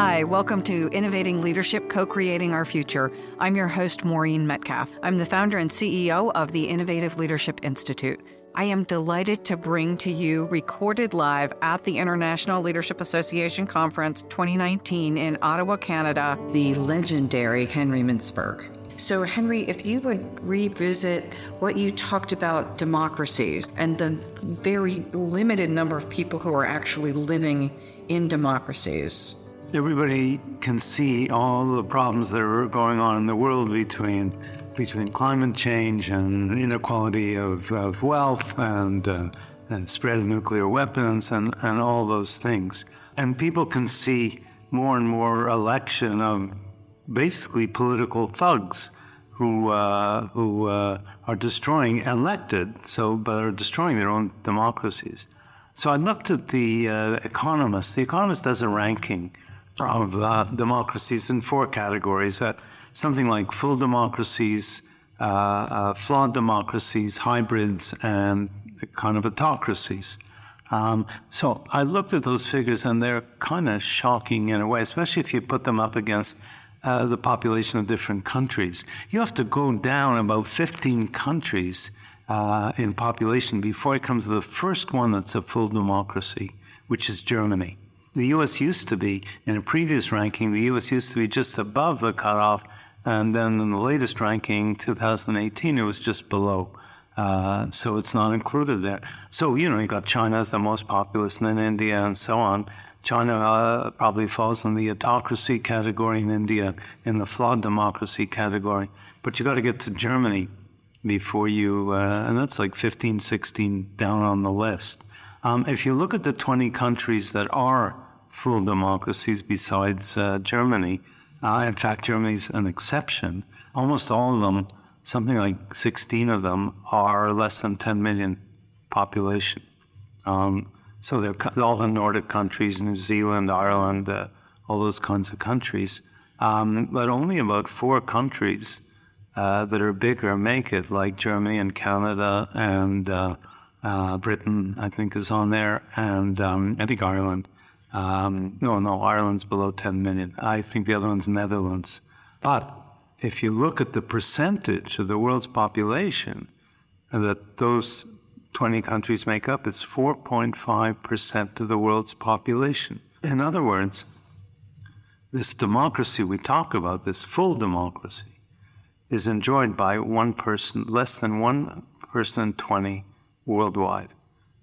Hi, welcome to Innovating Leadership, Co-Creating Our Future. I'm your host, Maureen Metcalf. I'm the founder and CEO of the Innovative Leadership Institute. I am delighted to bring to you, recorded live at the International Leadership Association Conference 2019 in Ottawa, Canada, the legendary Henry Mintzberg. So Henry, if you would revisit what you talked about democracies and the very limited number of people who are actually living in democracies. Everybody can see all the problems that are going on in the world between climate change and inequality of wealth and spread of nuclear weapons and all those things. And people can see more and more election of basically political thugs who are destroying but are destroying their own democracies. So I looked at the Economist. The Economist does a ranking of democracies in 4 categories. Something like full democracies, flawed democracies, hybrids, and kind of autocracies. So I looked at those figures, and they're kind of shocking in a way, especially if you put them up against the population of different countries. You have to go down about 15 countries in population before it comes to the first one that's a full democracy, which is Germany. The U.S. used to be, in a previous ranking, the U.S. used to be just above the cutoff, and then in the latest ranking, 2018, it was just below. So it's not included there. So, you got China as the most populous, and then India, and so on. China probably falls in the autocracy category, and India in the flawed democracy category. But you got to get to Germany before you, and that's like 15, 16 down on the list. If you look at the 20 countries that are full democracies besides Germany, in fact, Germany's an exception. Almost all of them, something like 16 of them, are less than 10 million population. So they're all the Nordic countries, New Zealand, Ireland, all those kinds of countries. But only about 4 countries that are bigger make it, like Germany and Canada and Britain, I think, is on there, and I think Ireland. No, Ireland's below 10 million. I think the other one's Netherlands. But if you look at the percentage of the world's population that those 20 countries make up, it's 4.5% of the world's population. In other words, this democracy we talk about, this full democracy, is enjoyed by one person, less than 1 person in 20 worldwide.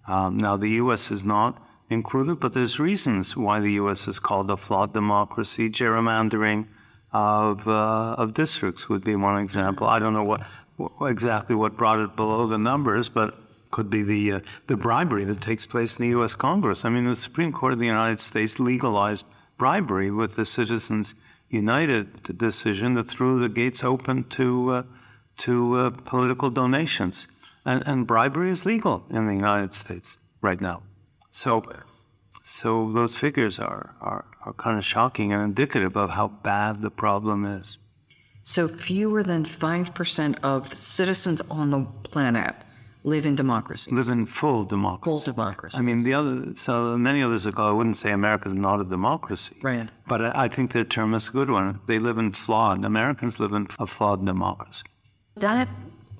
Now, the U.S. is not included, but there's reasons why the U.S. is called a flawed democracy. Gerrymandering of districts would be one example. I don't know exactly what brought it below the numbers, but could be the bribery that takes place in the U.S. Congress. I mean, the Supreme Court of the United States legalized bribery with the Citizens United decision that threw the gates open to political donations. And bribery is legal in the United States right now. So those figures are kind of shocking and indicative of how bad the problem is. So fewer than 5% of citizens on the planet live in democracy. Live in full democracy. Full democracy. I mean, many others ago, I wouldn't say America's not a democracy. Right. But I think their term is a good one. They live in Americans live in a flawed democracy. That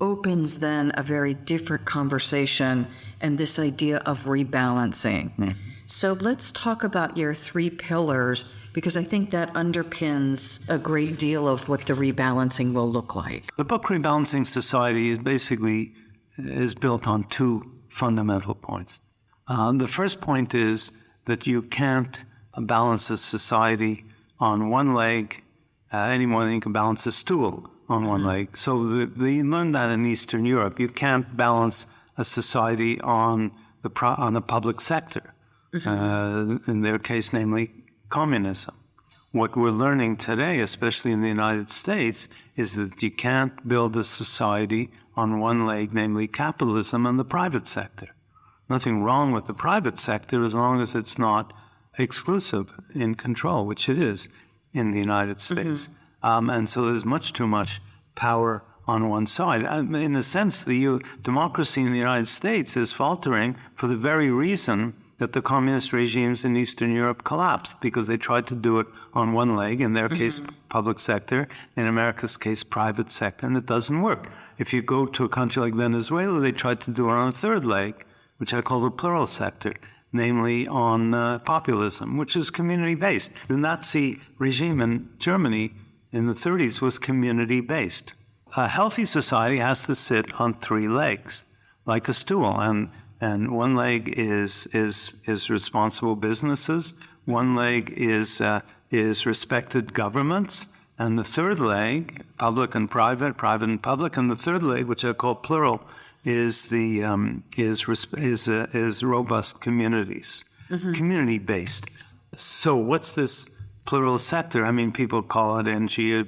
opens then a very different conversation and this idea of rebalancing. Mm. So let's talk about your 3 pillars, because I think that underpins a great deal of what the rebalancing will look like. The book Rebalancing Society is built on 2 fundamental points. The first point is that you can't balance a society on one leg any more than you can balance a stool on one leg. So they learned that in Eastern Europe. You can't balance a society on the public sector, in their case, namely communism. What we're learning today, especially in the United States, is that you can't build a society on one leg, namely capitalism and the private sector. Nothing wrong with the private sector as long as it's not exclusive in control, which it is in the United States. And so there's much too much power on one side. In a sense, the democracy in the United States is faltering for the very reason that the communist regimes in Eastern Europe collapsed because they tried to do it on one leg, in their case, public sector, in America's case, private sector, and it doesn't work. If you go to a country like Venezuela, they tried to do it on a third leg, which I call the plural sector, namely on populism, which is community-based. The Nazi regime in Germany in the 30s was community-based. A healthy society has to sit on three legs, like a stool, and one leg is responsible businesses, one leg is respected governments, and the third leg, public and private, private and public, and the third leg, which I call plural, is robust communities, community-based. So what's this plural sector? I mean, people call it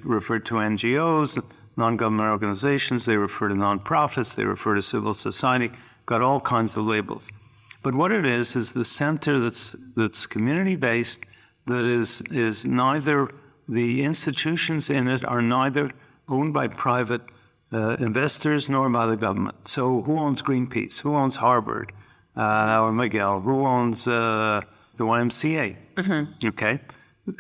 refer to NGOs, non-government organizations, they refer to nonprofits, they refer to civil society, got all kinds of labels. But what it is the center that's community-based, that is neither, the institutions in it are neither owned by private investors nor by the government. So who owns Greenpeace? Who owns Harvard? Or Miguel? Who owns the YMCA? Okay?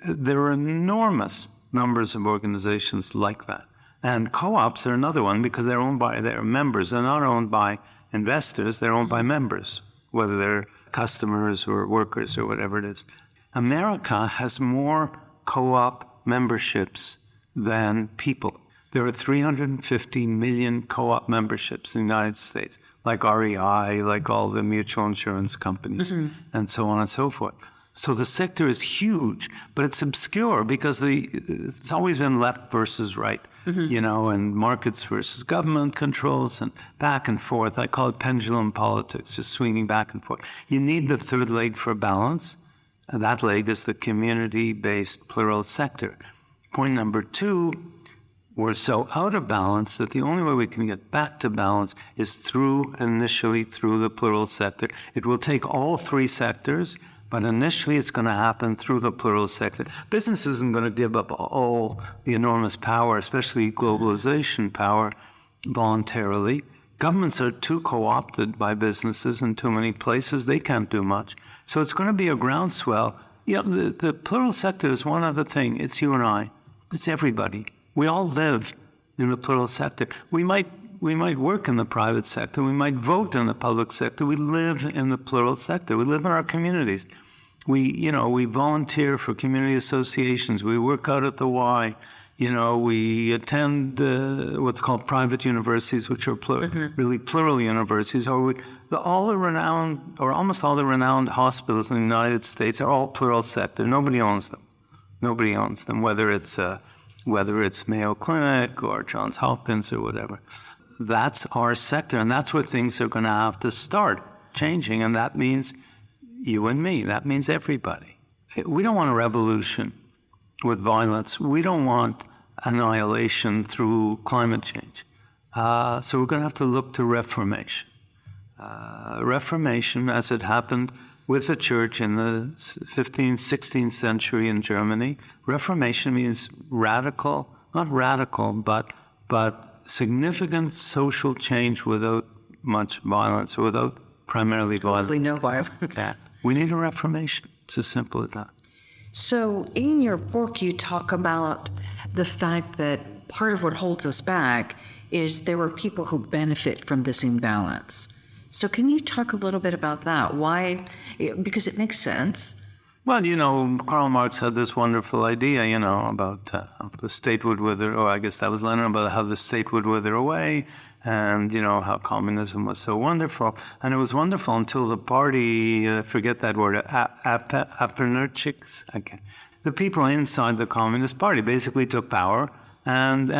There are enormous numbers of organizations like that. And co-ops are another one because they're owned by their members. They're not owned by investors, they're owned by members, whether they're customers or workers or whatever it is. America has more co-op memberships than people. There are 350 million co-op memberships in the United States, like REI, like all the mutual insurance companies, and so on and so forth. So the sector is huge, but it's obscure because it's always been left versus right, and markets versus government controls and back and forth. I call it pendulum politics, just swinging back and forth. You need the third leg for balance, and that leg is the community-based plural sector. Point number two, we're so out of balance that the only way we can get back to balance is initially through the plural sector. It will take all three sectors, but initially it's going to happen through the plural sector. Business isn't going to give up all the enormous power, especially globalization power, voluntarily. Governments are too co-opted by businesses in too many places. They can't do much. So it's going to be a groundswell. The plural sector is one other thing. It's you and I. It's everybody. We all live in the plural sector. We might work in the private sector. We might vote in the public sector. We live in the plural sector. We live in our communities. We volunteer for community associations. We work out at the Y. We attend what's called private universities, which are really plural universities. All the renowned, or almost all the renowned hospitals in the United States are all plural sector. Nobody owns them. Nobody owns them, whether it's Mayo Clinic or Johns Hopkins or whatever. That's our sector, and that's where things are going to have to start changing, and that means you and me. That means everybody. We don't want a revolution with violence. We don't want annihilation through climate change. So we're going to have to look to reformation. Reformation, as it happened with the church in the 15th, 16th century in Germany. Reformation means not radical, but significant social change without much violence, or without primarily violence. Hopefully no violence. Yeah. We need a reformation. It's as simple as that. So in your book, you talk about the fact that part of what holds us back is there are people who benefit from this imbalance. So can you talk a little bit about that? Why? Because it makes sense. Well, Karl Marx had this wonderful idea, about the state would wither, or I guess that was Lenin, about how the state would wither away, and, how communism was so wonderful. And it was wonderful until the party, forget that word, Apernerchiks, okay. The people inside the Communist Party basically took power, and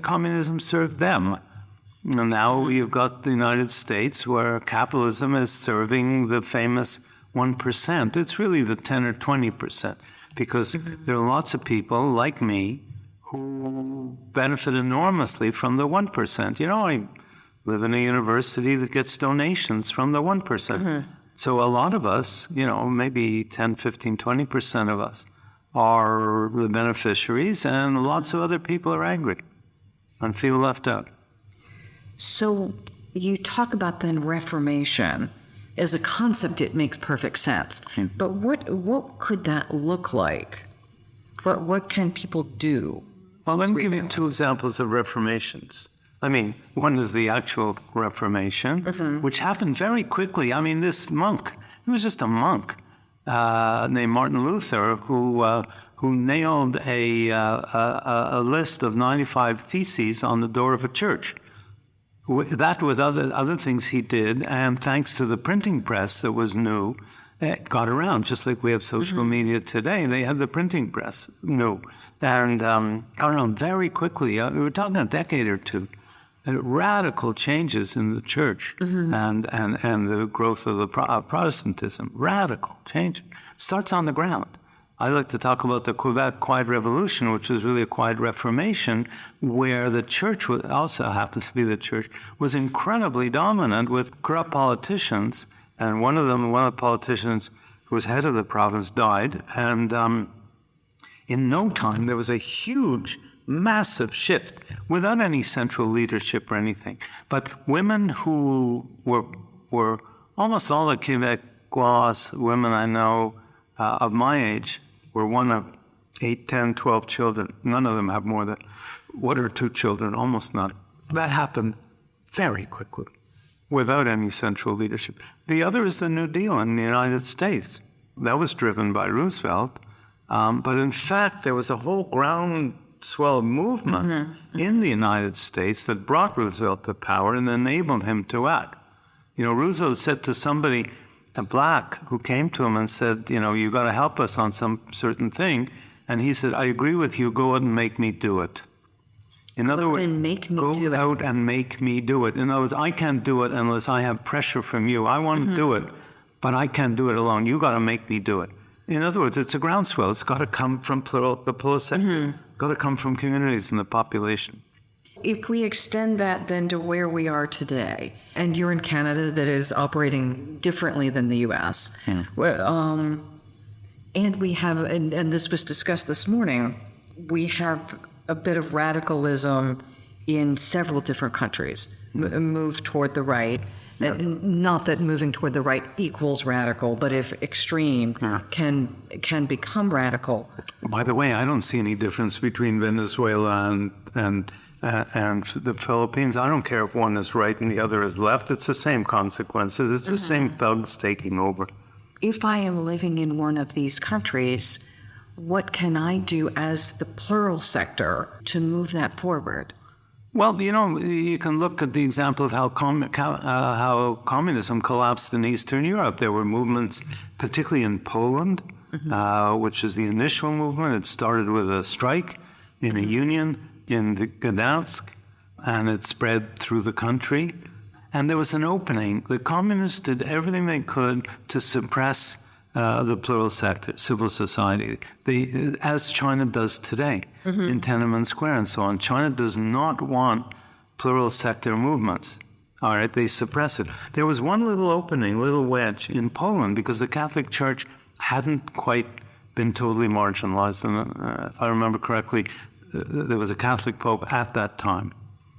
communism served them. And now you've got the United States where capitalism is serving the famous 1%. It's really the 10 or 20%, because there are lots of people like me who benefit enormously from the 1%. I live in a university that gets donations from the 1%. So a lot of us, maybe 10, 15, 20% of us are the beneficiaries, and lots of other people are angry and feel left out. So you talk about then reformation. as a concept, it makes perfect sense. But what could that look like? What can people do? Well, let me give you two examples of reformations. I mean, one is the actual Reformation, which happened very quickly. I mean, this monk, he was just a monk named Martin Luther, who nailed a list of 95 theses on the door of a church. That, with other things he did, and thanks to the printing press that was new, it got around. Just like we have social media today, they had the printing press new, and got around very quickly. We were talking a decade or two. Radical changes in the church and the growth of the Protestantism. Radical change starts on the ground. I like to talk about the Quebec Quiet Revolution, which was really a quiet reformation, where the church also happened to be the church, was incredibly dominant with corrupt politicians. And one of the politicians who was head of the province died. And in no time, there was a huge, massive shift without any central leadership or anything. But women who were almost all the Quebecois women I know of my age were one of 8, 10, 12 children. None of them have more than 1 or 2 children, almost none. That happened very quickly without any central leadership. The other is the New Deal in the United States. That was driven by Roosevelt. But in fact, there was a whole groundswell movement in the United States that brought Roosevelt to power and enabled him to act. You know, Roosevelt said to somebody, a black, who came to him and said, you know, you got to help us on some certain thing. And he said, I agree with you, go out and make me do it. In other words, go out and make me do it. In other words, I can't do it unless I have pressure from you. I want to do it, but I can't do it alone. You got to make me do it. In other words, it's a groundswell. It's got to come from the plural sector. Got to come from communities and the population. If we extend that then to where we are today, and you're in Canada that is operating differently than the U.S., and we have, and this was discussed this morning, we have a bit of radicalism in several different countries, move toward the right. Not that moving toward the right equals radical, but if extreme can become radical. By the way, I don't see any difference between Venezuela and the Philippines. I don't care if one is right and the other is left. It's the same consequences. It's the same thugs taking over. If I am living in one of these countries, what can I do as the plural sector to move that forward? Well, you know, you can look at the example of how communism collapsed in Eastern Europe. There were movements, particularly in Poland, which is the initial movement. It started with a strike in a union in the Gdansk, and it spread through the country. And there was an opening. The communists did everything they could to suppress the plural sector, civil society, as China does today in Tiananmen Square and so on. China does not want plural sector movements. All right, they suppress it. There was one little opening, little wedge in Poland because the Catholic Church hadn't quite been totally marginalized. And if I remember correctly, there was a Catholic Pope at that time.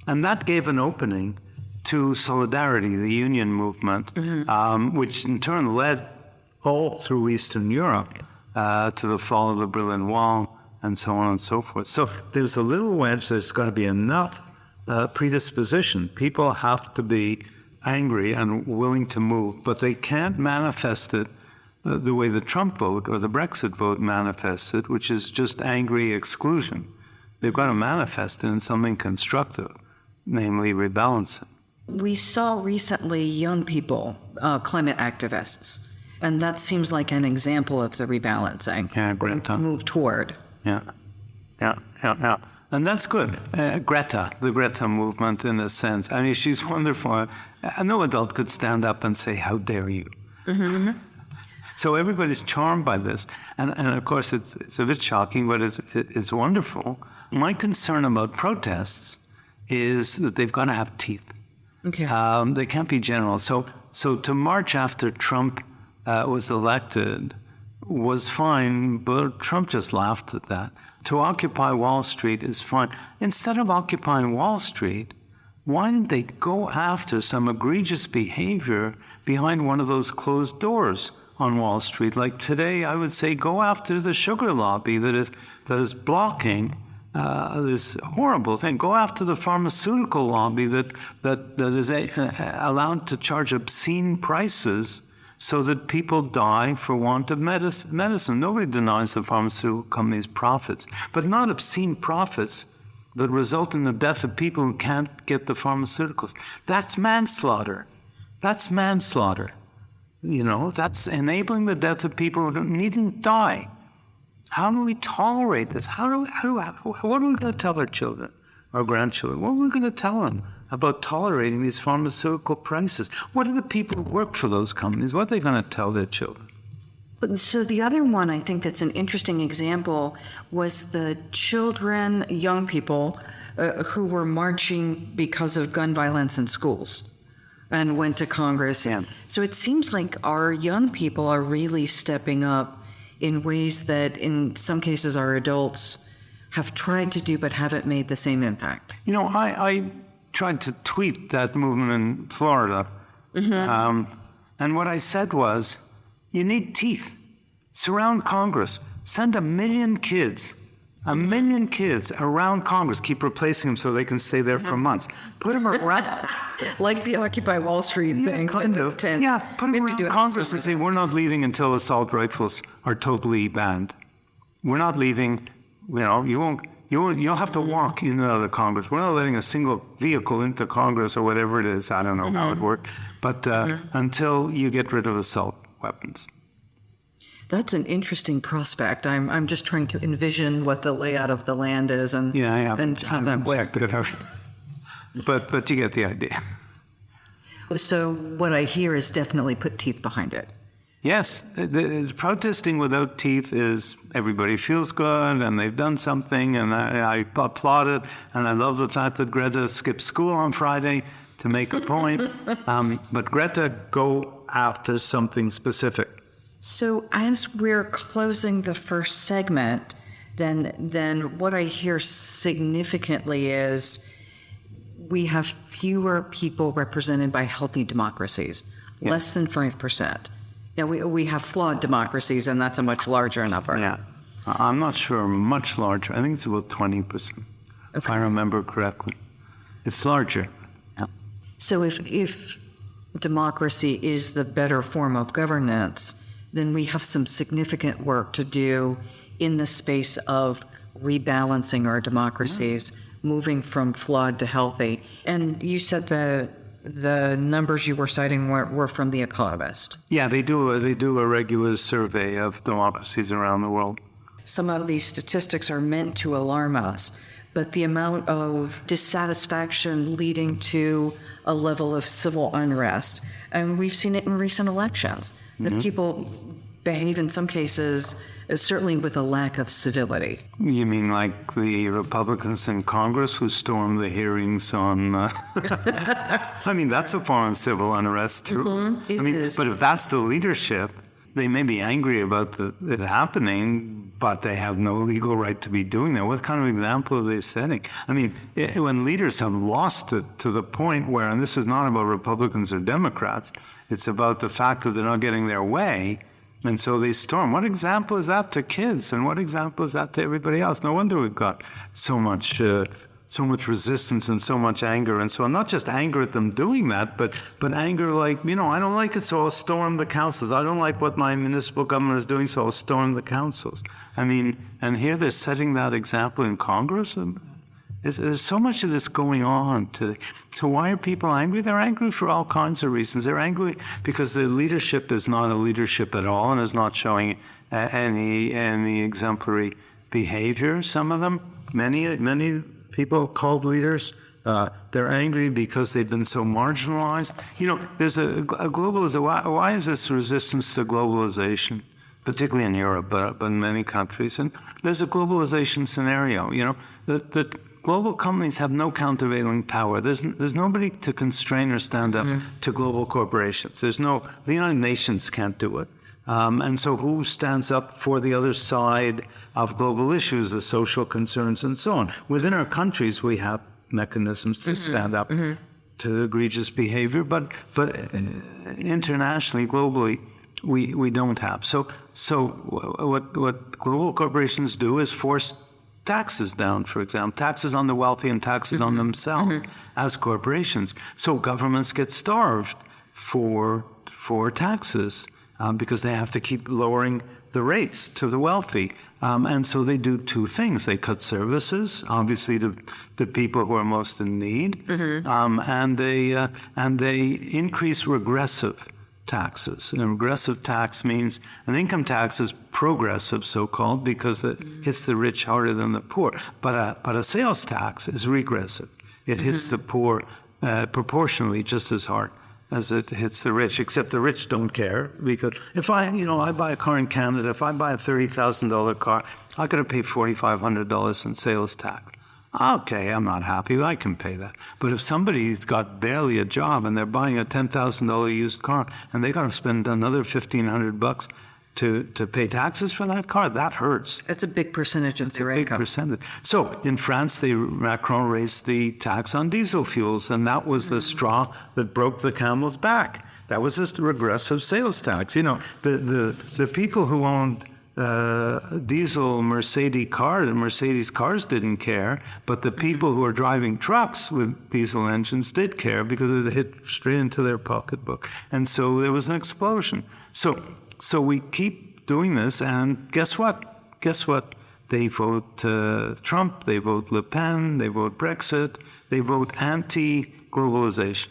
And that gave an opening to Solidarity, the union movement, which in turn led all through Eastern Europe to the fall of the Berlin Wall and so on and so forth. So there's a little wedge. There's got to be enough predisposition. People have to be angry and willing to move, but they can't manifest it the way the Trump vote or the Brexit vote manifests it, which is just angry exclusion. They've got to manifest it in something constructive, namely rebalancing. We saw recently young people, climate activists, and that seems like an example of the rebalancing. Yeah, Greta. Move toward. Yeah. And that's good. Greta, the Greta movement in a sense. I mean, she's wonderful. No adult could stand up and say, how dare you? So everybody's charmed by this. And of course, it's a bit shocking, but it's wonderful. My concern about protests is that they've got to have teeth. Okay. They can't be general. So to march after Trump was elected was fine, but Trump just laughed at that. To occupy Wall Street is fine. Instead of occupying Wall Street, why didn't they go after some egregious behavior behind one of those closed doors on Wall Street? Like today, I would say go after the sugar lobby that is blocking this horrible thing. Go after the pharmaceutical lobby that is allowed to charge obscene prices so that people die for want of medicine. Nobody denies the pharmaceutical companies' profits, but not obscene profits that result in the death of people who can't get the pharmaceuticals. That's manslaughter. That's manslaughter. That's enabling the death of people who needn't die. How do we tolerate this? What are we going to tell our children, our grandchildren? What are we going to tell them about tolerating these pharmaceutical prices? What are the people who work for those companies? What are they going to tell their children? So the other one I think that's an interesting example was the children, young people who were marching because of gun violence in schools and went to Congress. Yeah. So it seems like our young people are really stepping up in ways that in some cases our adults have tried to do but haven't made the same impact. I tried to tweet that movement in Florida. Mm-hmm. And what I said was, you need teeth. Surround Congress. Send 1 million kids around Congress. Keep replacing them so they can stay there for months. Put them around. Like the Occupy Wall Street thing. Kind of. Yeah, put them around Congress and say, we're not leaving until assault rifles are totally banned. We're not leaving. You'll have to walk in and out of Congress. We're not letting a single vehicle into Congress or whatever it is. I don't know how it worked. But until you get rid of assault weapons. That's an interesting prospect. I'm just trying to envision what the layout of the land is and how that works. But you get the idea. So what I hear is definitely put teeth behind it. Yes, the protesting without teeth is everybody feels good and they've done something, and I applaud it, and I love the fact that Greta skipped school on Friday to make a point. But Greta, go after something specific. So as we're closing the first segment, then what I hear significantly is we have fewer people represented by healthy democracies, less than 5%. Now, we have flawed democracies, and that's a much larger number. Yeah, I'm not sure, much larger. I think it's about 20%, if I remember correctly. It's larger. Yeah. So if democracy is the better form of governance, then we have some significant work to do in the space of rebalancing our democracies, moving from flawed to healthy. And you said the numbers you were citing were from The Economist. Yeah, they do a regular survey of democracies around the world. Some of these statistics are meant to alarm us, but the amount of dissatisfaction leading to a level of civil unrest, and we've seen it in recent elections, that people behave in some cases certainly with a lack of civility. You mean like the Republicans in Congress who stormed the hearings on... I mean, that's a form of civil unrest, too. It is. But if that's the leadership, they may be angry about it happening, but they have no legal right to be doing that. What kind of example are they setting? I mean, when leaders have lost it to the point where, and this is not about Republicans or Democrats, it's about the fact that they're not getting their way, and so they storm. What example is that to kids? And what example is that to everybody else? No wonder we've got so much resistance and so much anger. And so not just anger at them doing that, but anger like, I don't like it, so I'll storm the councils. I don't like what my municipal government is doing, so I'll storm the councils. I mean, and here they're setting that example in Congress. There's so much of this going on today. So why are people angry? They're angry for all kinds of reasons. They're angry because the leadership is not a leadership at all and is not showing any exemplary behavior. Some of them, many people called leaders, they're angry because they've been so marginalized. There's a globalization. Why is this resistance to globalization, particularly in Europe, but in many countries? And there's a globalization scenario. That global companies have no countervailing power. There's nobody to constrain or stand up to global corporations. The United Nations can't do it. And so who stands up for the other side of global issues, the social concerns and so on? Within our countries, we have mechanisms to stand up to egregious behavior, but internationally, globally, we don't have. So what global corporations do is force taxes down, for example, taxes on the wealthy and taxes on themselves as corporations. So governments get starved for taxes because they have to keep lowering the rates to the wealthy. And so they do two things. They cut services, obviously, to the people who are most in need, and they increase regressive taxes. And regressive tax means an income tax is progressive, so-called, because it hits the rich harder than the poor. But a sales tax is regressive. It hits the poor proportionally just as hard as it hits the rich, except the rich don't care, because if I buy a car in Canada, if I buy a $30,000 car, I got to pay $4,500 in sales tax. Okay, I'm not happy. I can pay that. But if somebody's got barely a job and they're buying a $10,000 used car and they got to spend another $1,500 to pay taxes for that car, that hurts. That's a big percentage of their income. Big percentage. So in France, Macron raised the tax on diesel fuels, and that was the straw that broke the camel's back. That was just a regressive sales tax. The people who owned diesel Mercedes cars didn't care, but the people who are driving trucks with diesel engines did care because it hit straight into their pocketbook. And so there was an explosion. So we keep doing this, and guess what? They vote Trump, they vote Le Pen, they vote Brexit, they vote anti-globalization.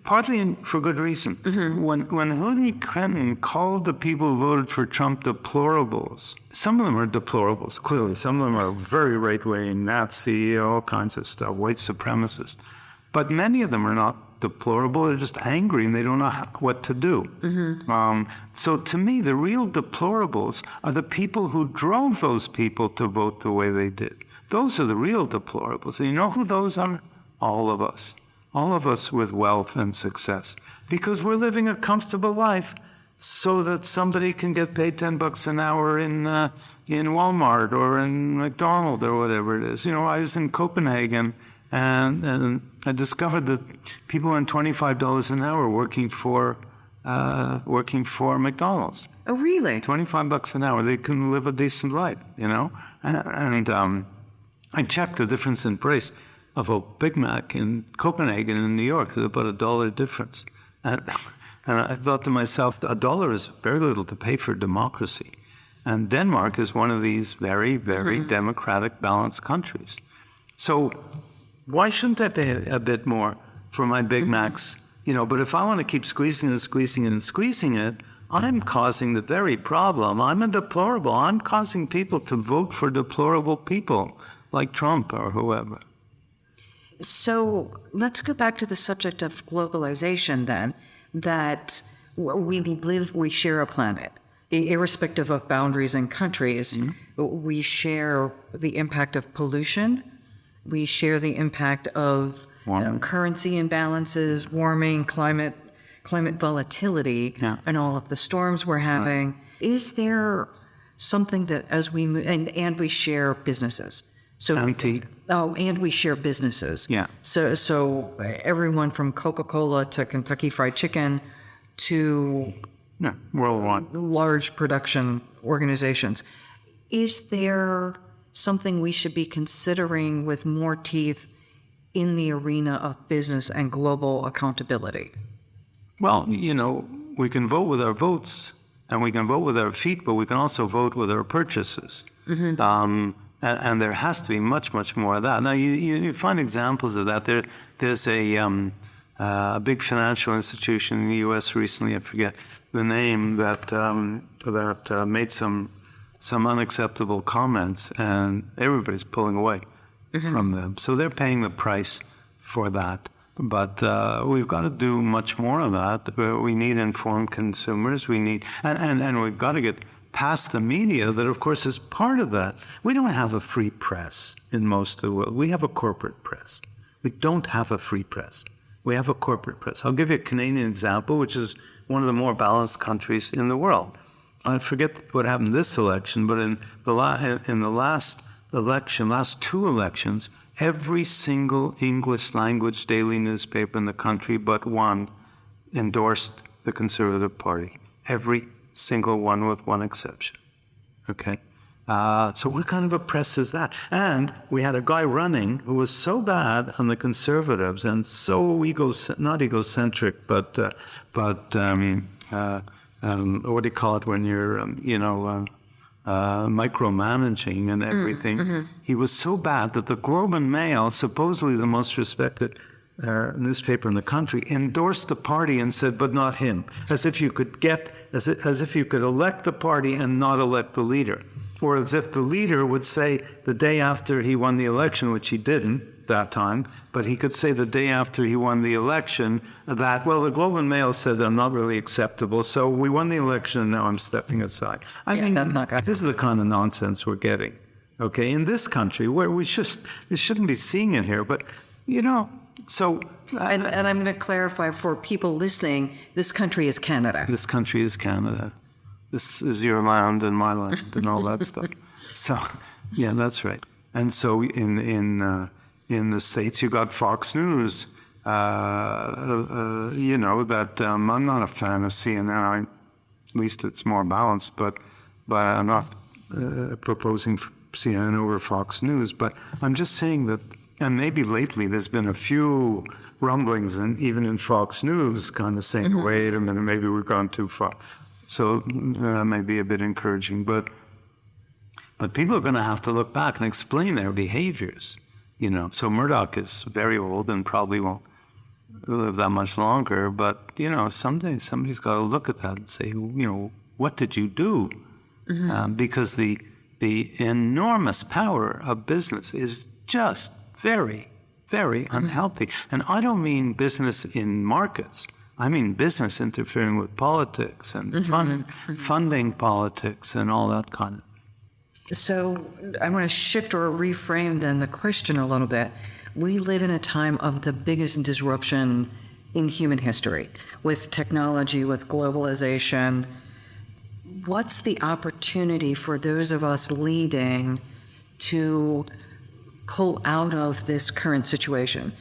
Partly for good reason. When Hillary Clinton called the people who voted for Trump deplorables, some of them are deplorables, clearly. Some of them are very right-wing, Nazi, all kinds of stuff, white supremacists. But many of them are not deplorable. They're just angry and they don't know what to do. So to me, the real deplorables are the people who drove those people to vote the way they did. Those are the real deplorables. And you know who those are? All of us. All of us with wealth and success. Because we're living a comfortable life so that somebody can get paid $10 an hour in Walmart or in McDonald's or whatever it is. I was in Copenhagen and I discovered that people earn $25 an hour working for McDonald's. Oh, really? $25 an hour. They can live a decent life, And I checked the difference in price of a Big Mac in Copenhagen and New York. There's about $1 difference. And I thought to myself, $1 is very little to pay for democracy. And Denmark is one of these very, very democratic, balanced countries. So why shouldn't I pay a bit more for my Big Macs? But if I want to keep squeezing it, I'm causing the very problem. I'm a deplorable. I'm causing people to vote for deplorable people like Trump or whoever. So let's go back to the subject of globalization then, that we share a planet. Irrespective of boundaries and countries, we share the impact of pollution. We share the impact of currency imbalances, warming, climate volatility, and all of the storms we're having. Right. Is there something that as we move, and we share businesses. And we share businesses. Yeah. So everyone from Coca-Cola to Kentucky Fried Chicken to worldwide large production organizations. Is there something we should be considering with more teeth in the arena of business and global accountability? Well, we can vote with our votes and we can vote with our feet, but we can also vote with our purchases. And there has to be much, much more of that. Now, you find examples of that. There's a big financial institution in the U.S. recently, I forget the name, that made some unacceptable comments, and everybody's pulling away from them. So they're paying the price for that. But we've got to do much more of that. We need informed consumers. We need, and we've got to get past the media that, of course, is part of that. We don't have a free press in most of the world. We have a corporate press. We don't have a free press. We have a corporate press. I'll give you a Canadian example, which is one of the more balanced countries in the world. I forget what happened this election, but in the last last two elections, every single English language daily newspaper in the country but one endorsed the Conservative Party. Every single one with one exception. Okay? So what kind of a press is that? And we had a guy running who was so bad on the Conservatives and so not egocentric, but what do you call it when you're, micromanaging and everything. He was so bad that the Globe and Mail, supposedly the most respected newspaper in the country, endorsed the party and said, but not him, as if you could elect the party and not elect the leader. Or as if the leader would say the day after he won the election, which he didn't that time, but he could say the day after he won the election that, well, the Globe and Mail said I'm not really acceptable, so we won the election and now I'm stepping aside. I mean, that's not good. This is the kind of nonsense we're getting, okay, in this country where we shouldn't be seeing it here, but, so... And I'm going to clarify for people listening, this country is Canada. This country is Canada. This is your land and my land and all that stuff. So, yeah, that's right. And so in the States, you got Fox News. That I'm not a fan of CNN. At least it's more balanced, but I'm not proposing CNN over Fox News. But I'm just saying that, and maybe lately there's been a few rumblings, and even in Fox News, kind of saying, wait a minute, maybe we've gone too far. So that may be a bit encouraging, but people are going to have to look back and explain their behaviors, So Murdoch is very old and probably won't live that much longer, but, someday somebody's got to look at that and say, what did you do? Because the enormous power of business is just very, very unhealthy. And I don't mean business in markets. I mean business interfering with politics and funding politics and all that kind of thing. So I'm going to shift or reframe then the question a little bit. We live in a time of the biggest disruption in human history with technology, with globalization. What's the opportunity for those of us leading to pull out of this current situation?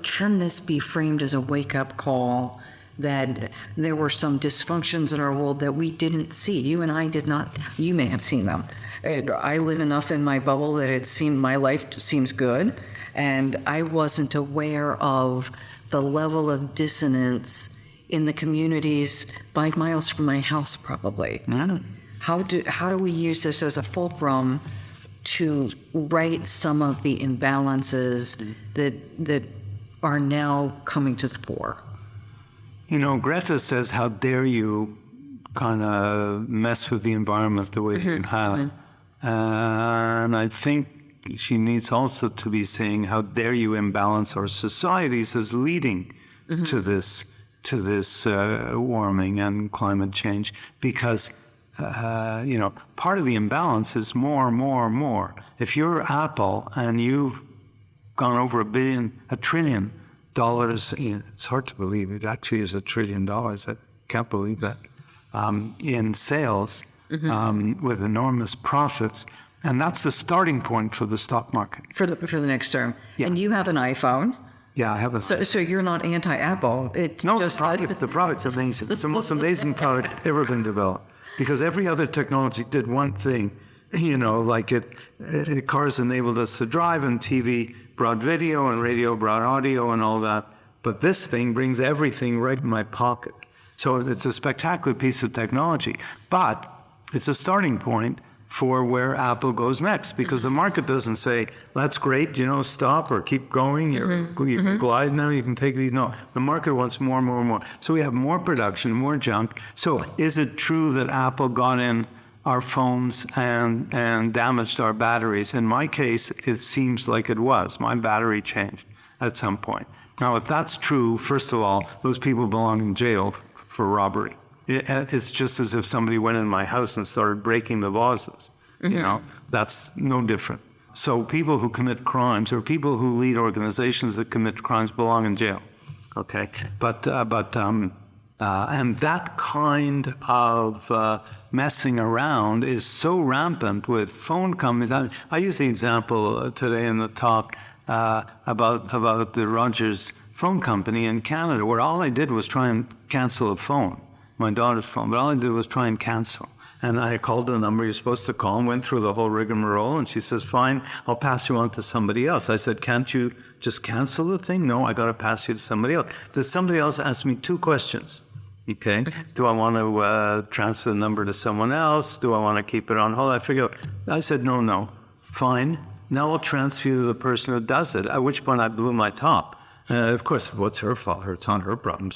Can this be framed as a wake-up call that there were some dysfunctions in our world that we didn't see? You and I did not. You may have seen them. I live enough in my bubble that my life seems good, and I wasn't aware of the level of dissonance in the communities 5 miles from my house, probably. How do we use this as a fulcrum to right some of the imbalances that are now coming to the fore? Greta says, how dare you kind of mess with the environment the way you have. And I think she needs also to be saying, how dare you imbalance our societies as leading to this warming and climate change, because part of the imbalance is more. If you're Apple and you've gone over $1 trillion, it's hard to believe it actually is $1 trillion. I can't believe that, in sales, with enormous profits. And that's the starting point for the stock market. For the next term. Yeah. And you have an iPhone. Yeah, I have a... So you're not anti-Apple. The product's amazing. It's the most amazing product ever been developed. Because every other technology did one thing, like cars enabled us to drive, and TV brought video, and radio brought audio and all that. But this thing brings everything right in my pocket. So it's a spectacular piece of technology. But it's a starting point for where Apple goes next, because the market doesn't say, that's great, stop or keep going, you can glide now, you can take these. No, the market wants more. So we have more production, more junk. So is it true that Apple got in our phones and damaged our batteries? In my case, it seems like it was. My battery changed at some point. Now, if that's true, first of all, those people belong in jail for robbery. It's just as if somebody went in my house and started breaking the vases. That's no different. So people who commit crimes, or people who lead organizations that commit crimes, belong in jail. Okay, but And that kind of messing around is so rampant with phone companies. I use the example today in the talk about the Rogers phone company in Canada, where all I did was try and cancel a phone, my daughter's phone, but all I did was try and cancel. And I called the number you're supposed to call and went through the whole rigmarole. And she says, fine, I'll pass you on to somebody else. I said, can't you just cancel the thing? No, I got to pass you to somebody else. There's somebody else asked me 2 questions. Okay. Do I want to transfer the number to someone else? Do I want to keep it on hold? I said, no. Fine. Now I'll transfer you to the person who does it, at which point I blew my top. Of course, what's her fault? It's not her problem.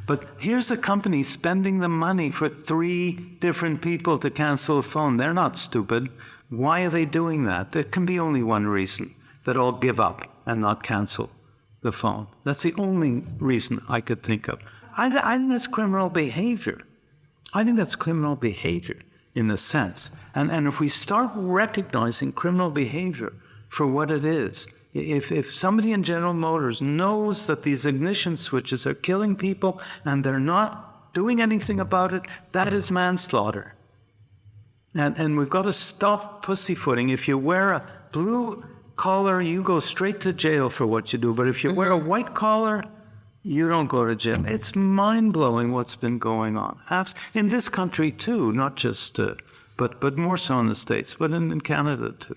But here's a company spending the money for 3 different people to cancel a phone. They're not stupid. Why are they doing that? There can be only one reason, that I'll give up and not cancel the phone. That's the only reason I could think of. I think that's criminal behavior. I think that's criminal behavior in a sense. And if we start recognizing criminal behavior for what it is, if somebody in General Motors knows that these ignition switches are killing people and they're not doing anything about it, that is manslaughter. And we've got to stop pussyfooting. If you wear a blue collar, you go straight to jail for what you do. But if you wear a white collar, you don't go to jail. It's mind-blowing what's been going on. In this country too, not just, but more so in the States, but in Canada too.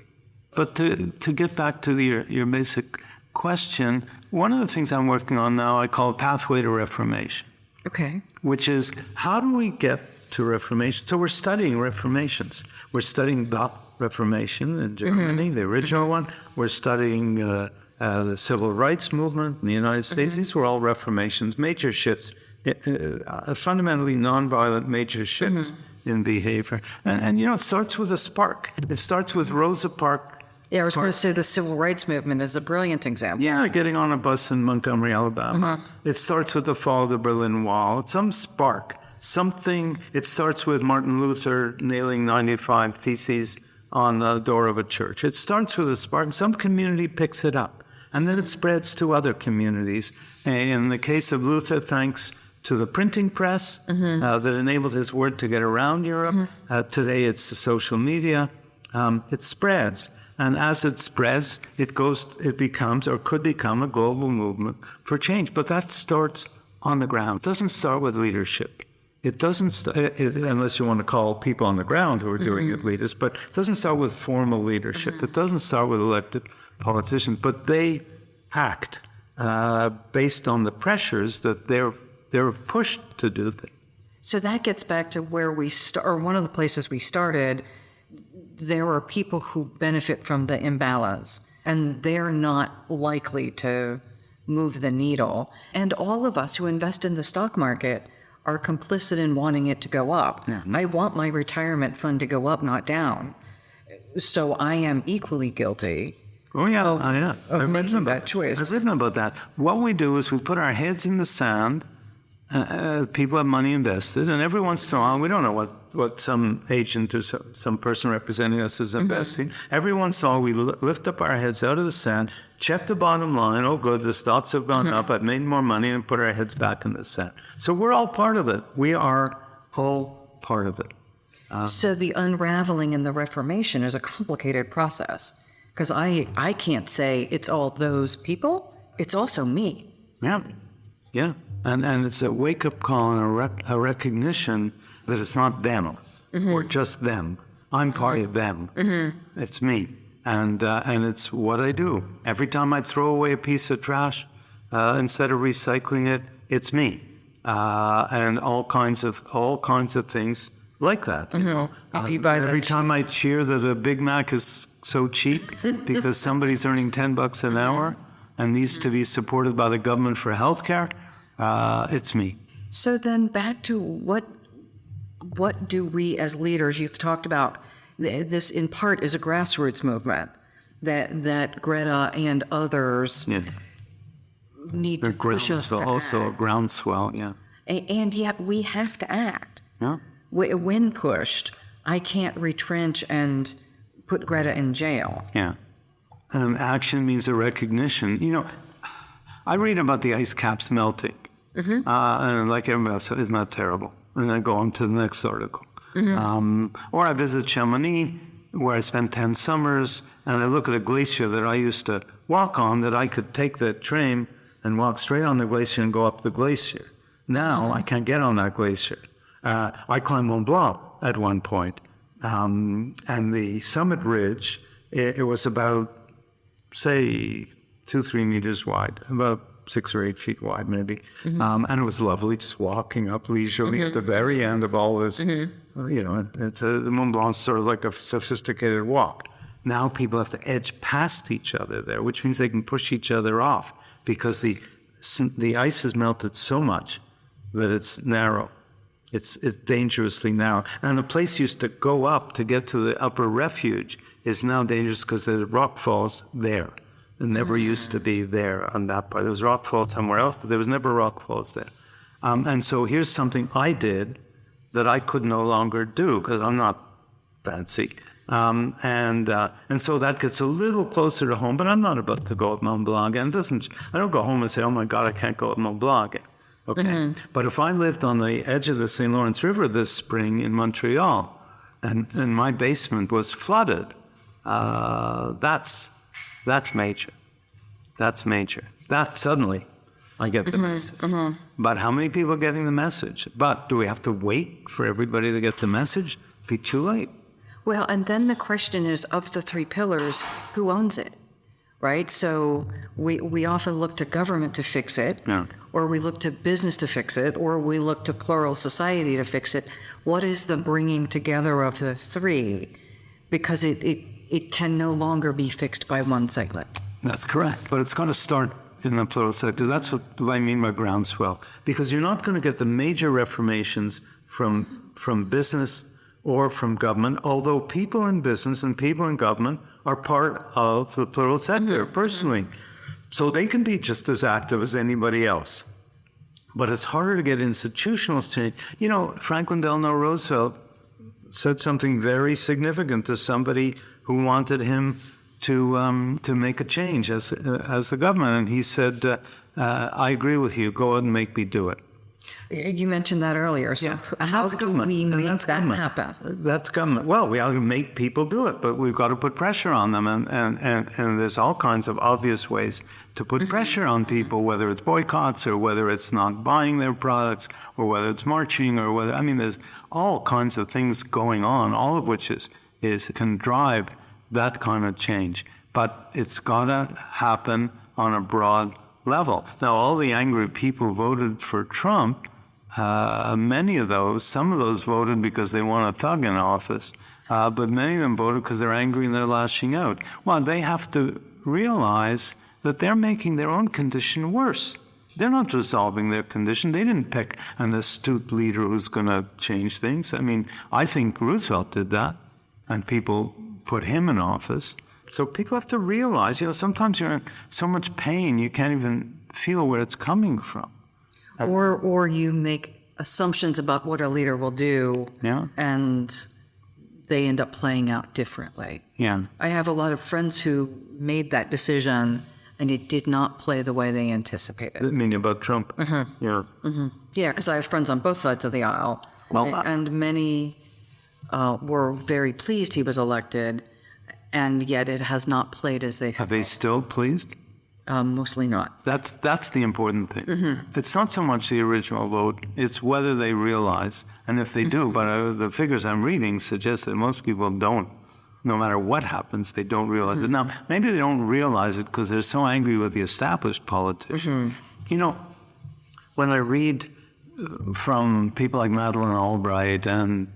But to get back to your basic question, one of the things I'm working on now I call Pathway to Reformation. Okay. Which is, how do we get to Reformation? So we're studying Reformations. We're studying the Reformation in Germany, the original one. We're studying the Civil Rights Movement in the United States. These were all Reformations, major shifts, fundamentally nonviolent major shifts in behavior. And it starts with a spark. It starts with Rosa Parks. Yeah, I was going to say the Civil Rights Movement is a brilliant example. Yeah, getting on a bus in Montgomery, Alabama. It starts with the fall of the Berlin Wall. It's some spark, something. It starts with Martin Luther nailing 95 theses on the door of a church. It starts with a spark. Some community picks it up, and then it spreads to other communities. In the case of Luther, thanks to the printing press that enabled his word to get around Europe. Today it's the social media. It spreads. And as it spreads, it becomes or could become a global movement for change. But that starts on the ground. It doesn't start with leadership. It doesn't, unless you want to call people on the ground who are doing it leaders, but it doesn't start with formal leadership. It doesn't start with elected politicians, but they act based on the pressures that they're pushed to do things. So that gets back to where we start, or one of the places we started. There are people who benefit from the imbalance, and they're not likely to move the needle. And all of us who invest in the stock market are complicit in wanting it to go up. I want my retirement fund to go up, not down. So I am equally guilty of making that choice. I've written about that. What we do is we put our heads in the sand. People have money invested, and every once in a while, we don't know what some agent or some person representing us is investing. Every once in a while, we lift up our heads out of the sand, check the bottom line. Oh, good, the stocks have gone up. I've made more money, and put our heads back in the sand. So we're all part of it. We are all part of it. So the unraveling in the Reformation is a complicated process, because I can't say it's all those people. It's also me. Yeah. And it's a wake-up call and a recognition that it's not them or just them. I'm part of them. It's me. And it's what I do. Every time I throw away a piece of trash, instead of recycling it, it's me. And all kinds of things like that. Every time I cheer that a Big Mac is so cheap because somebody's earning $10 an hour and needs to be supported by the government for health care, it's me. So then back to what do we as leaders, you've talked about this in part is a grassroots movement that Greta and others need to push us to also act. A groundswell, yeah. And yet we have to act. Yeah. When pushed, I can't retrench and put Greta in jail. Yeah. Action means a recognition. I read about the ice caps melting And like everybody else, isn't that terrible? And then go on to the next article. Or I visit Chamonix, where I spent 10 summers, and I look at a glacier that I used to walk on, that I could take the train and walk straight on the glacier and go up the glacier. Now I can't get on that glacier. I climbed Mont Blanc at one point, and the summit ridge, it was about, say, 2-3 meters wide, about 6 or 8 feet wide maybe. And it was lovely just walking up leisurely at the very end of all this. The Mont Blanc's sort of like a sophisticated walk. Now people have to edge past each other there, which means they can push each other off because the ice has melted so much that it's narrow. It's dangerously narrow. And the place used to go up to get to the upper refuge is now dangerous because there's rock falls there. It never used to be there on that part. There was rock falls somewhere else, but there was never rock falls there. And so here's something I did that I could no longer do because I'm not fancy. And so that gets a little closer to home, but I'm not about to go up Mont Blanc. And I don't go home and say, oh my God, I can't go up Mont Blanc again. Okay. But if I lived on the edge of the St. Lawrence River this spring in Montreal and my basement was flooded, that's major. That's major. That suddenly I get the message. But how many people are getting the message? But do we have to wait for everybody to get the message? It'd be too late. Well, and then the question is, of the 3 pillars, who owns it, right? So we often look to government to fix it, or we look to business to fix it, or we look to plural society to fix it. What is the bringing together of the 3? Because it can no longer be fixed by one segment. That's correct. But it's got to start in the plural sector. That's what I mean by groundswell. Because you're not going to get the major reformations from business or from government, although people in business and people in government are part of the plural sector, personally. So they can be just as active as anybody else. But it's harder to get institutional change. Franklin Delano Roosevelt said something very significant to somebody who wanted him to make a change as a government. And he said, I agree with you, go ahead and make me do it. You mentioned that earlier. So how do we make that happen? That's government. Well, we ought to make people do it, but we've got to put pressure on them. And there's all kinds of obvious ways to put pressure on people, whether it's boycotts or whether it's not buying their products or whether it's marching or whether, there's all kinds of things going on, all of which can drive that kind of change. But it's got to happen on a broad level. Now, all the angry people voted for Trump. Some of those voted because they want a thug in office, but many of them voted because they're angry and they're lashing out. Well, they have to realize that they're making their own condition worse. They're not resolving their condition. They didn't pick an astute leader who's going to change things. I think Roosevelt did that, and people put him in office. So people have to realize, sometimes you're in so much pain you can't even feel where it's coming from. Or you make assumptions about what a leader will do, and they end up playing out differently. Yeah. I have a lot of friends who made that decision, and it did not play the way they anticipated. I mean about Trump. Yeah, because I have friends on both sides of the aisle, and many were very pleased he was elected, and yet it has not played as they thought. Are they still pleased? Mostly not. That's the important thing. It's not so much the original vote, it's whether they realize, and if they do, but the figures I'm reading suggest that most people don't. No matter what happens, they don't realize it. Now, maybe they don't realize it because they're so angry with the established politician. When I read from people like Madeleine Albright and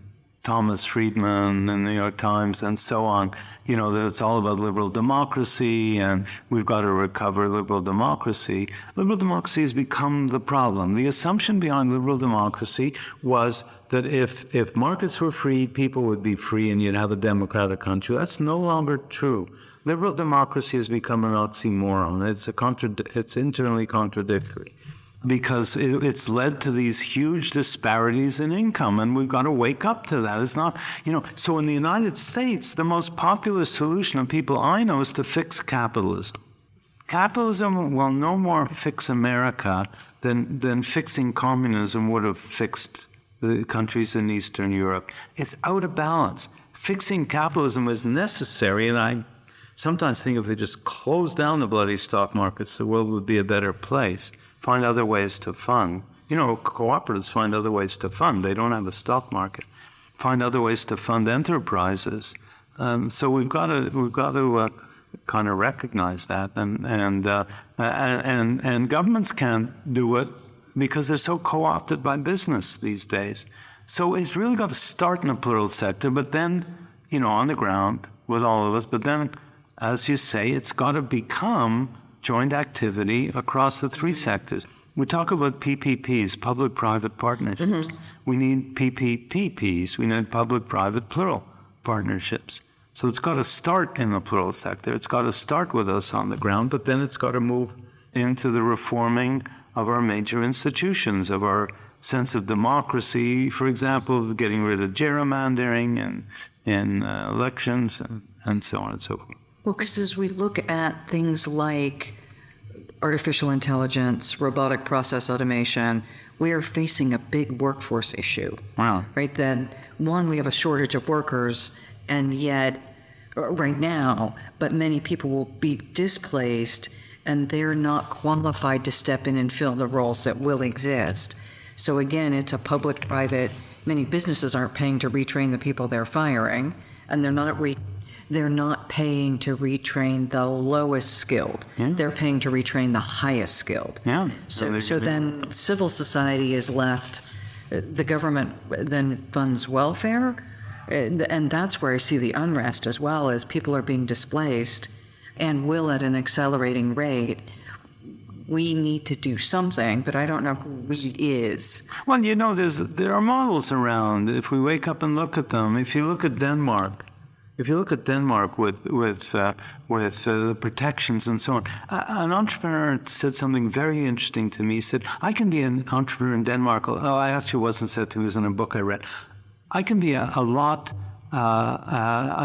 Thomas Friedman and the New York Times and so on, that it's all about liberal democracy and we've got to recover liberal democracy. Liberal democracy has become the problem. The assumption behind liberal democracy was that if markets were free, people would be free and you'd have a democratic country. That's no longer true. Liberal democracy has become an oxymoron. It's internally contradictory. Because it's led to these huge disparities in income, and we've got to wake up to that. It's not, so in the United States, the most popular solution of people I know is to fix capitalism. Capitalism will no more fix America than fixing communism would have fixed the countries in Eastern Europe. It's out of balance. Fixing capitalism is necessary, and I sometimes think if they just closed down the bloody stock markets, the world would be a better place. Find other ways to fund. Cooperatives find other ways to fund. They don't have a stock market. Find other ways to fund enterprises. So we've got to kind of recognize that, and governments can't do it because they're so co-opted by business these days. So it's really got to start in the plural sector, but then, on the ground with all of us. But then, as you say, it's got to become joint activity across the three sectors. We talk about PPPs, public-private partnerships. Mm-hmm. We need PPPs. We need public-private plural partnerships. So it's got to start in the plural sector. It's got to start with us on the ground, but then it's got to move into the reforming of our major institutions, of our sense of democracy, for example, getting rid of gerrymandering in elections and so on and so forth. Well, because as we look at things like artificial intelligence, robotic process automation, we are facing a big workforce issue. Wow. Right? That, one, we have a shortage of workers, and yet, right now, but many people will be displaced, and they're not qualified to step in and fill the roles that will exist. So again, it's a public-private. Many businesses aren't paying to retrain the people they're firing, and they're not paying to retrain the lowest skilled. Yeah. They're paying to retrain the highest skilled. Yeah. So then civil society is left. The government then funds welfare, and that's where I see the unrest as well, as people are being displaced and will at an accelerating rate. We need to do something, but I don't know who we is. Well, there are models around. If we wake up and look at them, if you look at Denmark with the protections and so on, an entrepreneur said something very interesting to me. He said, "I can be an entrepreneur in Denmark." Oh, I actually wasn't said to me. It was in a book I read. I can be I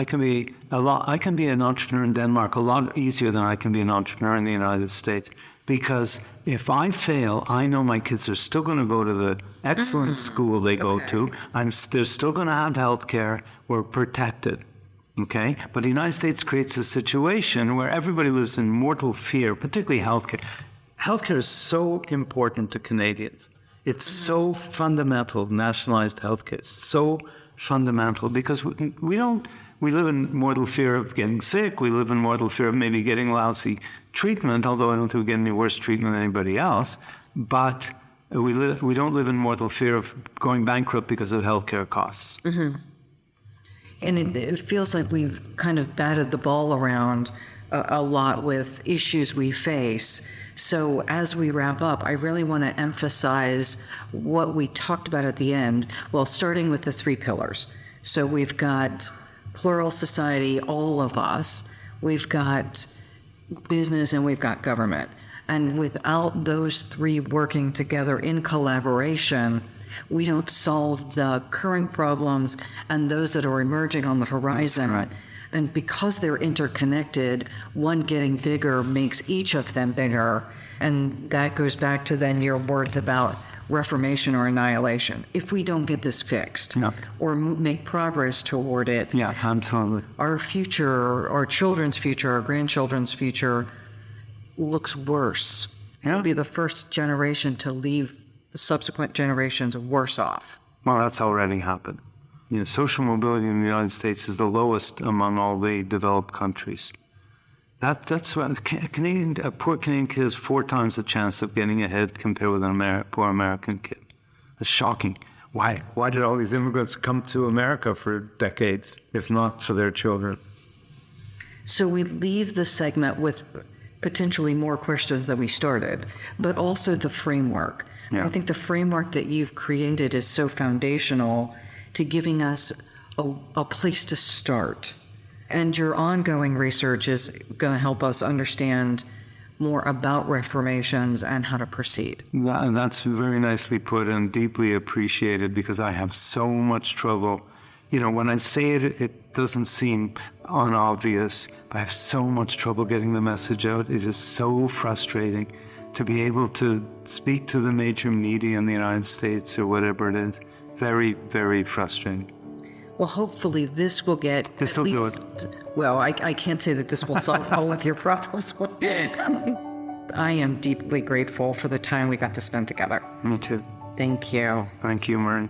can be an entrepreneur in Denmark a lot easier than I can be an entrepreneur in the United States, because if I fail, I know my kids are still going to go to the excellent school they go to. They're still going to have health care. We're protected. Okay? But the United States creates a situation where everybody lives in mortal fear, particularly healthcare. Healthcare is so important to Canadians. It's so fundamental, nationalized healthcare. It's so fundamental because we live in mortal fear of getting sick. We live in mortal fear of maybe getting lousy treatment, although I don't think we get any worse treatment than anybody else. But we don't live in mortal fear of going bankrupt because of healthcare costs. Mm-hmm. And it feels like we've kind of batted the ball around a lot with issues we face. So as we wrap up, I really want to emphasize what we talked about at the end, well, starting with the three pillars. So we've got plural society, all of us. We've got business and we've got government. And without those three working together in collaboration, we don't solve the current problems and those that are emerging on the horizon. Right. And because they're interconnected, one getting bigger makes each of them bigger. And that goes back to then your words about reformation or annihilation. If we don't get this fixed or make progress toward it, absolutely, our future, our children's future, our grandchildren's future looks worse. We'll be the first generation to leave the subsequent generations worse off. Well, that's already happened. Social mobility in the United States is the lowest among all the developed countries. That's what a poor Canadian kid has 4 times the chance of getting ahead compared with a poor American kid. It's shocking. Why did all these immigrants come to America for decades, if not for their children? So we leave the segment with potentially more questions than we started, but also the framework. Yeah. I think the framework that you've created is so foundational to giving us a place to start. And your ongoing research is going to help us understand more about reformations and how to proceed. That's very nicely put and deeply appreciated, because I have so much trouble. When I say it, it doesn't seem unobvious, but I have so much trouble getting the message out. It is so frustrating to be able to speak to the major media in the United States or whatever it is, very, very frustrating. Well, hopefully this will get... This will do it. Well, I can't say that this will solve all of your problems. I am deeply grateful for the time we got to spend together. Me too. Thank you. Thank you, Maureen.